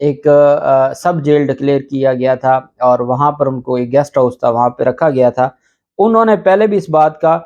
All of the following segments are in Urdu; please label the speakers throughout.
Speaker 1: ایک سب جیل ڈکلیئر کیا گیا تھا اور وہاں پر ان کو ایک گیسٹ ہاؤس تھا وہاں پہ رکھا گیا تھا۔ انہوں نے پہلے بھی اس بات کا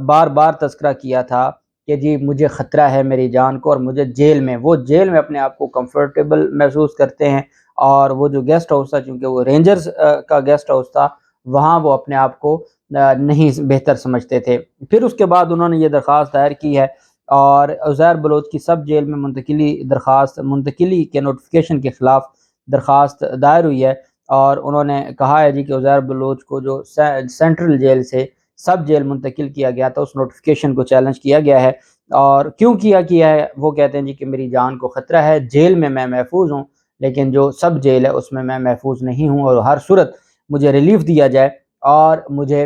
Speaker 1: بار بار تذکرہ کیا تھا کہ جی مجھے خطرہ ہے میری جان کو، اور مجھے وہ جیل میں اپنے آپ کو کمفرٹیبل محسوس کرتے ہیں، اور وہ جو گیسٹ ہاؤس تھا چونکہ وہ رینجرز کا گیسٹ ہاؤس تھا، وہاں وہ اپنے آپ کو نہیں بہتر سمجھتے تھے۔ پھر اس کے بعد انہوں نے یہ درخواست دائر کی ہے اور عزیر بلوچ کی سب جیل میں منتقلی کے نوٹیفیکیشن کے خلاف درخواست دائر ہوئی ہے، اور انہوں نے کہا ہے جی کہ عزیر بلوچ کو جو سینٹرل جیل سے سب جیل منتقل کیا گیا تھا اس نوٹیفیکیشن کو چیلنج کیا گیا ہے، اور کیوں کیا ہے وہ کہتے ہیں جی کہ میری جان کو خطرہ ہے، جیل میں محفوظ ہوں لیکن جو سب جیل ہے اس میں محفوظ نہیں ہوں، اور ہر صورت مجھے ریلیف دیا جائے اور مجھے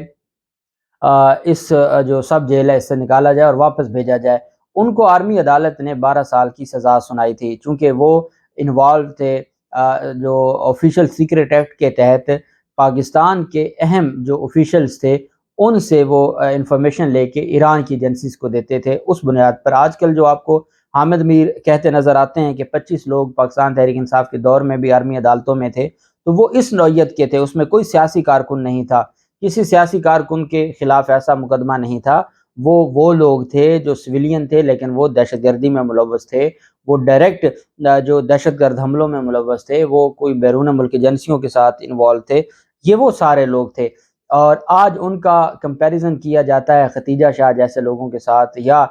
Speaker 1: اس جو سب جیل ہے اس سے نکالا جائے اور واپس بھیجا جائے۔ ان کو آرمی عدالت نے 12 سال کی سزا سنائی تھی چونکہ وہ انوالو تھے جو آفیشل سیکرٹ ایکٹ کے تحت پاکستان کے اہم جو آفیشلز تھے ان سے وہ انفارمیشن لے کے ایران کی ایجنسیز کو دیتے تھے۔ اس بنیاد پر آج کل جو آپ کو حامد میر کہتے نظر آتے ہیں کہ 25 لوگ پاکستان تحریک انصاف کے دور میں بھی آرمی عدالتوں میں تھے، تو وہ اس نوعیت کے تھے، اس میں کوئی سیاسی کارکن نہیں تھا، کسی سیاسی کارکن کے خلاف ایسا مقدمہ نہیں تھا، وہ لوگ تھے جو سویلین تھے لیکن وہ دہشت گردی میں ملوث تھے، وہ ڈائریکٹ جو دہشت گرد حملوں میں ملوث تھے، وہ کوئی بیرون ملک ایجنسیوں کے ساتھ انوالو تھے، یہ وہ سارے لوگ تھے۔ اور آج ان کا کمپیریزن کیا جاتا ہے ختیجہ شاہ جیسے لوگوں کے ساتھ، یا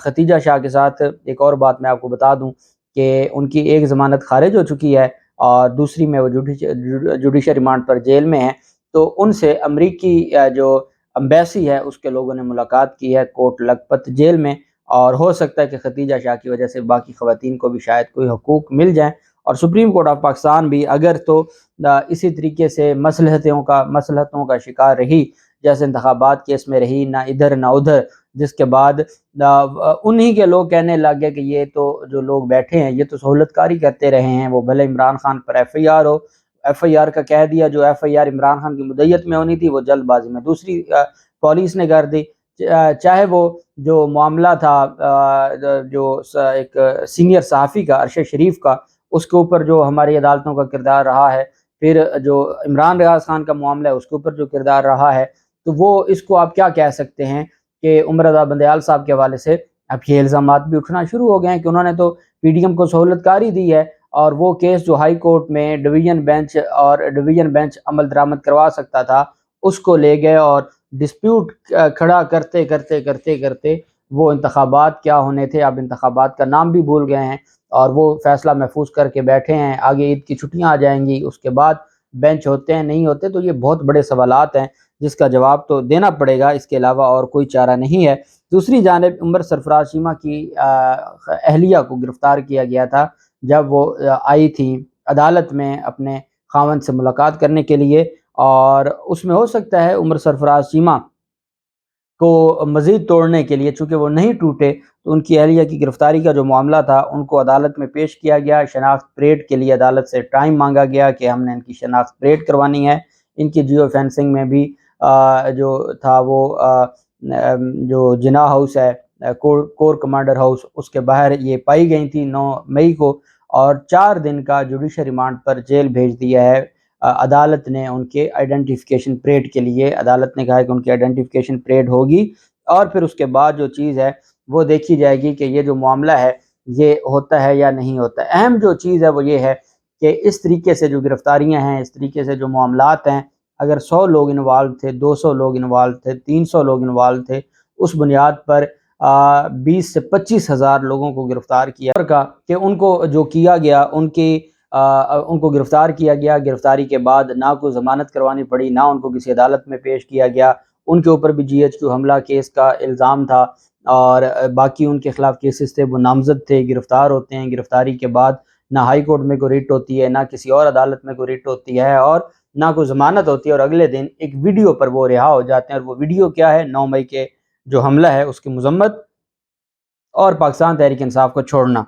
Speaker 1: ختیجہ شاہ کے ساتھ ایک اور بات میں آپ کو بتا دوں کہ ان کی ایک ضمانت خارج ہو چکی ہے اور دوسری میں وہ جوڈیشل ریمانڈ پر جیل میں ہیں، تو ان سے امریکی جو امبیسی ہے اس کے لوگوں نے ملاقات کی ہے کوٹ لکھپت جیل میں، اور ہو سکتا ہے کہ ختیجہ شاہ کی وجہ سے باقی خواتین کو بھی شاید کوئی حقوق مل جائیں، اور سپریم کورٹ آف پاکستان بھی اگر تو اسی طریقے سے مصلحتوں کا شکار رہی جیسے انتخابات کیس میں رہی، نہ ادھر نہ ادھر، جس کے بعد انہی کے لوگ کہنے لگ گئے کہ یہ تو جو لوگ بیٹھے ہیں یہ تو سہولت کاری کرتے رہے ہیں، وہ بھلے عمران خان پر ایف آئی آر ہو، ایف آئی آر کا کہہ دیا، جو F I R Imran Khan کی مدعیت میں ہونی تھی وہ جلد بازی میں دوسری پولیس نے کر دی، چاہے وہ جو معاملہ تھا جو ایک سینئر صحافی کا ارشد شریف کا، اس کے اوپر جو ہماری عدالتوں کا کردار رہا ہے، پھر جو عمران ریاض خان کا معاملہ ہے اس کے اوپر جو کردار رہا ہے، تو وہ اس کو آپ کیا کہہ سکتے ہیں کہ عمر رضا بندیال صاحب کے حوالے سے اب یہ الزامات بھی اٹھنا شروع ہو گئے ہیں کہ انہوں نے تو پی ڈی ایم کو سہولت کاری دی ہے، اور وہ کیس جو ہائی کورٹ میں ڈویژن بینچ عمل درآمد کروا سکتا تھا اس کو لے گئے، اور ڈسپیوٹ کھڑا کرتے کرتے کرتے کرتے وہ انتخابات کیا ہونے تھے، اب انتخابات کا نام بھی بھول گئے ہیں، اور وہ فیصلہ محفوظ کر کے بیٹھے ہیں، آگے عید کی چھٹیاں آ جائیں گی، اس کے بعد بینچ ہوتے ہیں نہیں ہوتے، تو یہ بہت بڑے سوالات ہیں جس کا جواب تو دینا پڑے گا، اس کے علاوہ اور کوئی چارہ نہیں ہے۔ دوسری جانب عمر سرفراز چیمہ کی اہلیہ کو گرفتار کیا گیا تھا جب وہ آئی تھی عدالت میں اپنے خاوند سے ملاقات کرنے کے لیے، اور اس میں ہو سکتا ہے عمر سرفراز چیمہ کو مزید توڑنے کے لیے، چونکہ وہ نہیں ٹوٹے، تو ان کی اہلیہ کی گرفتاری کا جو معاملہ تھا ان کو عدالت میں پیش کیا گیا، شناخت پریڈ کے لیے عدالت سے ٹائم مانگا گیا کہ ہم نے ان کی شناخت پریڈ کروانی ہے۔ ان کی جیو فینسنگ میں بھی جو تھا وہ جو جناح ہاؤس ہے، کور کمانڈر ہاؤس، اس کے باہر یہ پائی گئی تھی 9 مئی کو، اور 4 دن کا جوڈیشل ریمانڈ پر جیل بھیج دیا ہے عدالت نے ان کے آئیڈینٹیفیکیشن پریڈ کے لیے۔ عدالت نے کہا ہے کہ ان کی آئیڈینٹیفیکیشن پریڈ ہوگی، اور پھر اس کے بعد جو چیز ہے وہ دیکھی جائے گی کہ یہ جو معاملہ ہے یہ ہوتا ہے یا نہیں ہوتا ہے۔ اہم جو چیز ہے وہ یہ ہے کہ اس طریقے سے جو گرفتاریاں ہیں، اس طریقے سے جو معاملات ہیں، اگر 100 لوگ انوالو تھے، 200 لوگ انوالو تھے، 300 لوگ انوالو تھے، اس بنیاد پر 20 سے 25 ہزار لوگوں کو گرفتار کیا کہ ان کو جو کیا گیا ان کو گرفتار کیا گیا، گرفتاری کے بعد نہ کوئی ضمانت کروانی پڑی، نہ ان کو کسی عدالت میں پیش کیا گیا، ان کے اوپر بھی جی ایچ کیو حملہ کیس کا الزام تھا، اور باقی ان کے خلاف کیسز تھے وہ نامزد تھے، گرفتار ہوتے ہیں، گرفتاری کے بعد نہ ہائی کورٹ میں کوئی ریٹ ہوتی ہے، نہ کسی اور عدالت میں کوئی ریٹ ہوتی ہے، اور نہ کوئی ضمانت ہوتی ہے، اور اگلے دن ایک ویڈیو پر وہ رہا ہو جاتے ہیں، اور وہ ویڈیو کیا ہے؟ 9 مئی کے جو حملہ ہے اس کی مذمت اور پاکستان تحریک انصاف کو چھوڑنا۔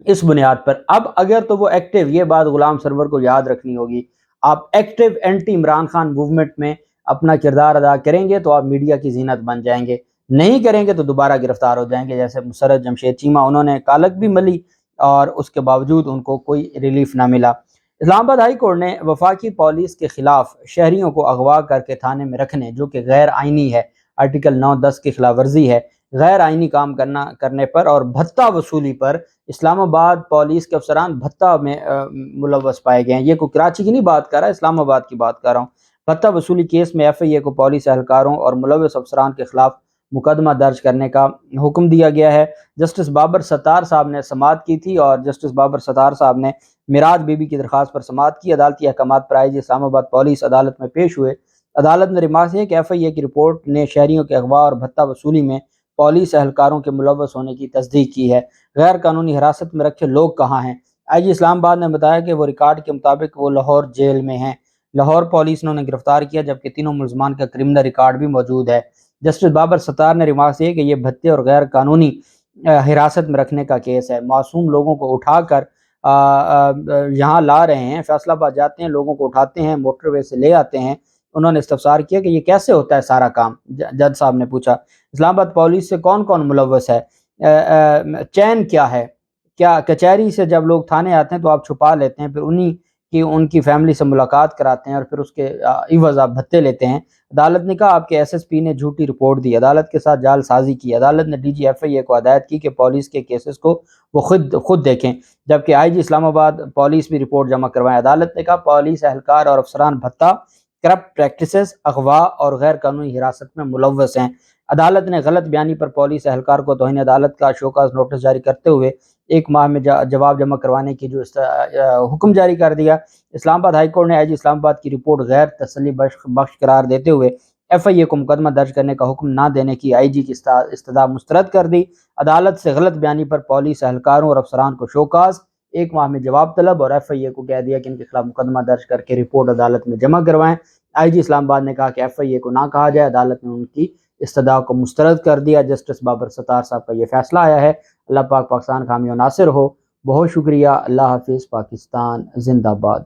Speaker 1: اس بنیاد پر اب اگر تو وہ ایکٹیو، یہ بات غلام سرور کو یاد رکھنی ہوگی، آپ active anti Imran Khan movement میں اپنا کردار ادا کریں گے تو آپ میڈیا کی زینت بن جائیں گے، نہیں کریں گے تو دوبارہ گرفتار ہو جائیں گے، جیسے مسرت جمشید چیمہ، انہوں نے کالک بھی ملی اور اس کے باوجود ان کو کوئی ریلیف نہ ملا۔ اسلام آباد ہائی کورٹ نے وفاقی پولیس کے خلاف شہریوں کو اغوا کر کے تھانے میں رکھنے، جو کہ غیر آئینی ہے، آرٹیکل 9(10) کی خلاف ورزی ہے، غیر آئینی کام کرنے پر اور بھتہ وصولی پر اسلام آباد پولیس کے افسران بھتہ میں ملوث پائے گئے ہیں۔ یہ کوئی کراچی کی نہیں بات کر رہا، اسلام آباد کی بات کر رہا ہوں۔ بھتہ وصولی کیس میں ایف آئی اے کو پولیس اہلکاروں اور ملوث افسران کے خلاف مقدمہ درج کرنے کا حکم دیا گیا ہے۔ جسٹس بابر ستار صاحب نے سماعت کی تھی اور جسٹس بابر ستار صاحب نے معراج بی بی کی درخواست پر سماعت کی۔ عدالتی احکامات پر آئی جی اسلام آباد پولیس عدالت میں پیش ہوئے۔ عدالت نے ریمارکس ہے کہ ایف آئی اے کی رپورٹ نے شہریوں کے اغوا اور بھتہ وصولی میں پولیس اہلکاروں کے ملوث ہونے کی تصدیق کی ہے۔ غیر قانونی حراست میں رکھے لوگ کہاں ہیں؟ آئی جی اسلام آباد نے بتایا کہ وہ ریکارڈ کے مطابق وہ لاہور جیل میں ہیں۔ لاہور پولیس نے انہیں گرفتار کیا، جبکہ تینوں ملزمان کا کرمنل ریکارڈ بھی موجود ہے۔ جسٹس بابر ستار نے ریمارکس ہے کہ یہ بھتے اور غیر قانونی حراست میں رکھنے کا کیس ہے۔ معصوم لوگوں کو اٹھا کر یہاں لا رہے ہیں، فیصل آباد جاتے ہیں، لوگوں کو اٹھاتے ہیں، موٹر وے سے لے آتے ہیں۔ انہوں نے استفسار کیا کہ یہ کیسے ہوتا ہے سارا کام؟ جج صاحب نے پوچھا اسلام آباد پولیس سے کون کون ملوث ہے؟ چین کیا ہے؟ کیا کچہری سے جب لوگ تھانے آتے ہیں تو آپ چھپا لیتے ہیں، پھر ان کی فیملی سے ملاقات کراتے ہیں اور پھر اس کے عوض آپ بھتے لیتے ہیں؟ عدالت نے کہا آپ کے ایس ایس پی نے جھوٹی رپورٹ دی، عدالت کے ساتھ جعل سازی کی۔ عدالت نے ڈی جی ایف آئی اے کو ہدایت کی کہ پولیس کے کیسز کو وہ خود دیکھیں، جبکہ آئی جی اسلام آباد پولیس بھی رپورٹ جمع کروائیں۔ عدالت نے کہا پولیس اہلکار اور افسران بھتہ، کرپٹ پریکٹسز، اغوا اور غیر قانونی حراست میں ملوث ہیں۔ عدالت نے غلط بیانی پر پولیس اہلکار کو توہین عدالت کا شوکاز نوٹس جاری کرتے ہوئے 1 ماہ میں جواب جمع کروانے کی حکم جاری کر دیا۔ اسلام آباد ہائی کورٹ نے آئی جی اسلام آباد کی رپورٹ غیر تسلی بخش قرار دیتے ہوئے ایف آئی اے کو مقدمہ درج کرنے کا حکم نہ دینے کی آئی جی کی استدعا مسترد کر دی۔ عدالت سے غلط بیانی پر پولیس اہلکاروں اور افسران کو شوکاز، 1 ماہ میں جواب طلب، اور ایف آئی اے کو کہہ دیا کہ ان کے خلاف مقدمہ درج کر کے رپورٹ عدالت میں جمع کروائیں۔ آئی جی اسلام آباد نے کہا کہ ایف آئی اے کو نہ کہا جائے، عدالت نے ان کی استدعا کو مسترد کر دیا۔ جسٹس بابر ستار صاحب کا یہ فیصلہ آیا ہے۔ اللہ پاک پاکستان حامی و ناصر ہو۔ بہت شکریہ۔ اللہ حافظ۔ پاکستان زندہ باد۔